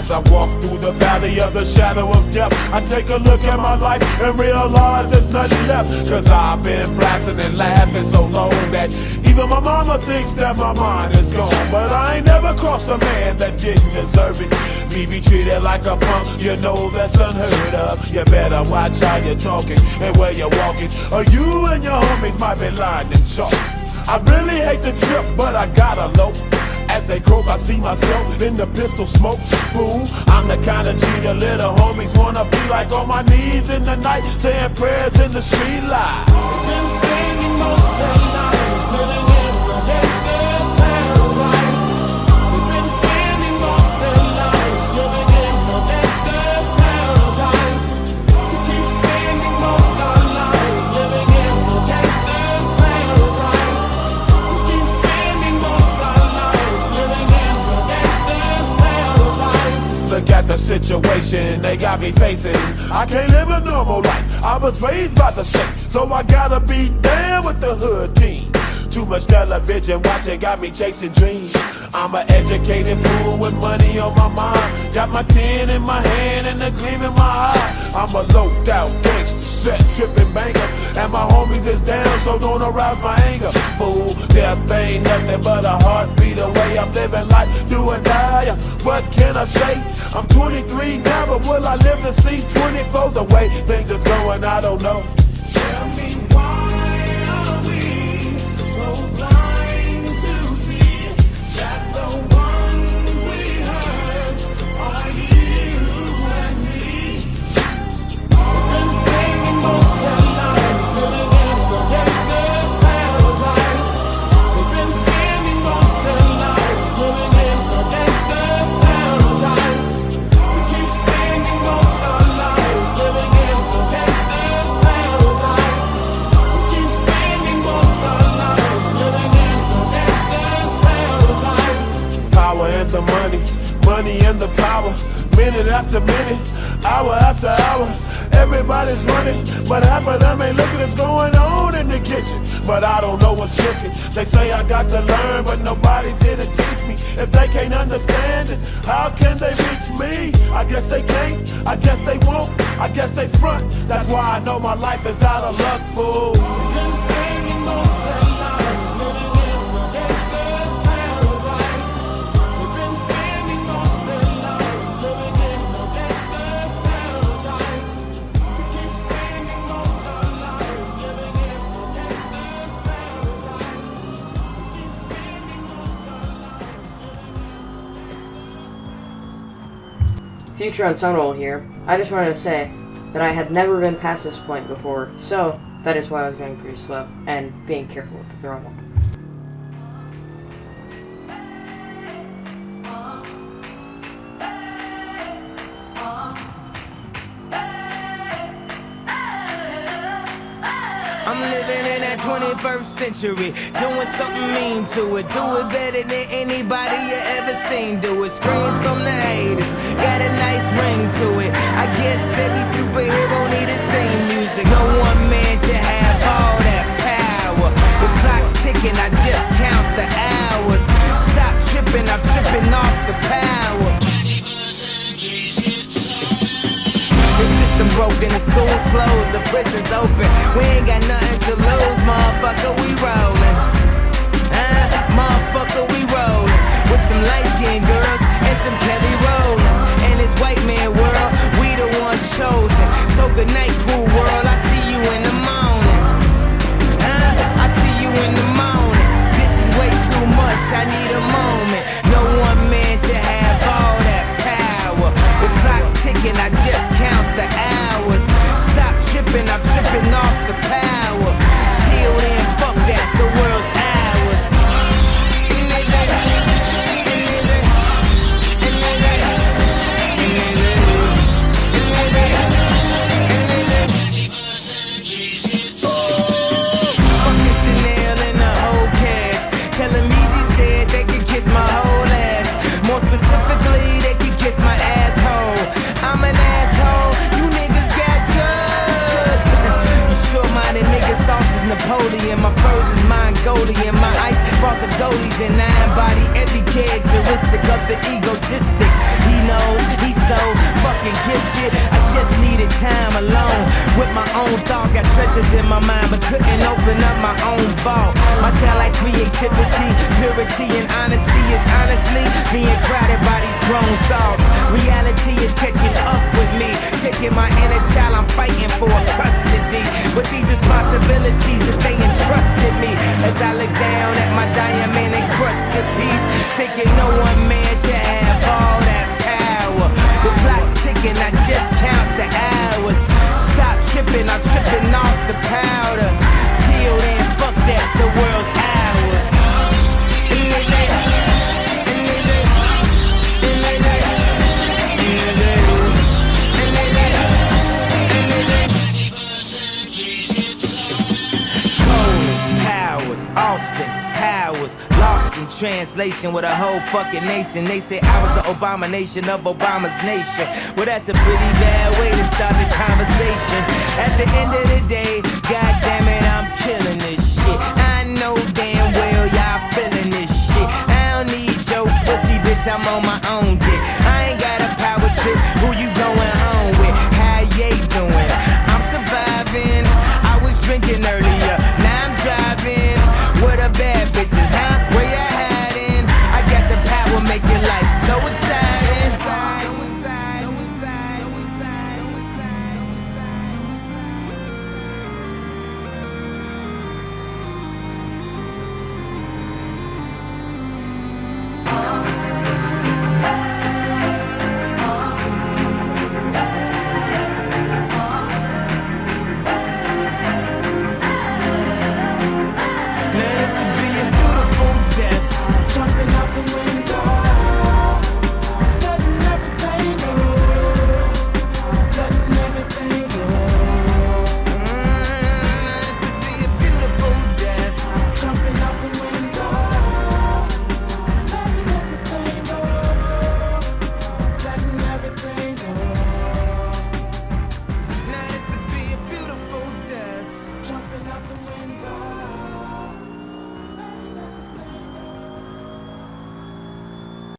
As I walk through the valley of the shadow of death, I take a look at my life and realize there's nothing left. Cause I've been blasting and laughing so long that even my mama thinks that my mind is gone. But I ain't never crossed a man that didn't deserve it. Me be treated like a punk, you know that's unheard of. You better watch how you're talking and where you're walking, or you and your homies might be lying in chalk. I really hate the trip, but I gotta low. As they croak, I see myself in the pistol smoke. Fool, I'm the kind of G the little homies wanna be like, on my knees in the night, saying prayers in the street light. Been spending most of their lives living in the gangster's paradise. We've been spending most of their lives living in the gangster's paradise. We keep spending most of our lives living in the gangster's paradise. We keep spending most of our lives living in the gangster's paradise. Look at the situation they got me facing. I can't live a normal life. I was raised by the state, so I gotta be down with the hood team. Too much television watching got me chasing dreams. I'm an educated fool with money on my mind. Got my tin in my hand and a gleam in my eye. I'm a loped out gangster, set tripping banker, and my homies is down, so don't arouse my anger. Fool, death ain't nothing but a heartbeat away. I'm living life, do or die. What can I say? I'm 23 now, but will I live to see 24? The way things is going, I don't know. Tell me why are we so blind to see that the ones we hurt are you and me? We've been spending most of our lives living in the gangster's paradise. We've been spending most of our lives living in the gangster's paradise. We keep spending most of our lives living in the gangster's paradise. We keep spending most of our lives living in the gangster's paradise. Power and the money, money and the power. Minute after minute, hour after hour, everybody's running, but half of them ain't looking what's going on in the kitchen. But I don't know what's cooking. They say I got to learn, but nobody's here to teach me. If they can't understand it, how can they reach me? I guess they can't, I guess they won't, I guess they front. That's why I know my life is out of luck, fool. We've been spending most of our lives living in the gangster's paradise. We've been spending most of our lives living in the gangster's paradise. We keep spending most of our lives living in the gangster's paradise. We keep spending most of our lives. Future Unsummonable here. I just wanted to say that I had never been past this point before, so that is why I was going pretty slow and being careful with the throttle. I'm living in that 21st century, doing something mean to it. Do it better than anybody you ever seen do it. Screams from the haters, got a nice ring to it. I guess every superhero need his theme music. No one man should have all that power. The clock's ticking, I just count the hours. Stop tripping, I'm tripping off the power. The system broken, the school's closed, the prison's open. We ain't got nothing to lose, motherfucker, we rollin'. Motherfucker, we rollin'. With some light-skinned girls and some Kelly Rollins. And this white man world, we the ones chosen. So good night, cool world, I see you in the morning. I see you in the morning. This is way too much, I need a moment. No one man should have all that power. The clock's ticking, I just count the hours. Stop tripping, I'm tripping off the power. Till then, fuck that, the world's ours. Napoleon. My furs is Mongolian. My ice brought the goalies and I embody every characteristic of the egotistic. He knows he's so fucking gifted. I just needed time alone with my own thoughts. Got treasures in my mind, but couldn't open up my own vault. My talent, creativity, purity, and honesty is honestly being crowded by these grown thoughts. Reality is catching up with me, taking my inner child. I'm fighting for custody with these responsibilities that they entrusted me. As I look down at my diamond encrusted piece, thinking no one man should have all that power. The clock's ticking, I just count the hours. Stop tripping, I'm tripping off the powder. Till then, fuck that, the world's ours. Austin Powers, lost in translation with a whole fucking nation. They say I was the abomination of Obama's nation. Well, that's a pretty bad way to start the conversation. At the end of the day, god damn it, I'm killing this shit. I know damn well y'all feeling this shit. I don't need your pussy, bitch, I'm on my own dick. I ain't got a power trip, who you going home with? How you doing? I'm surviving. I was drinking early.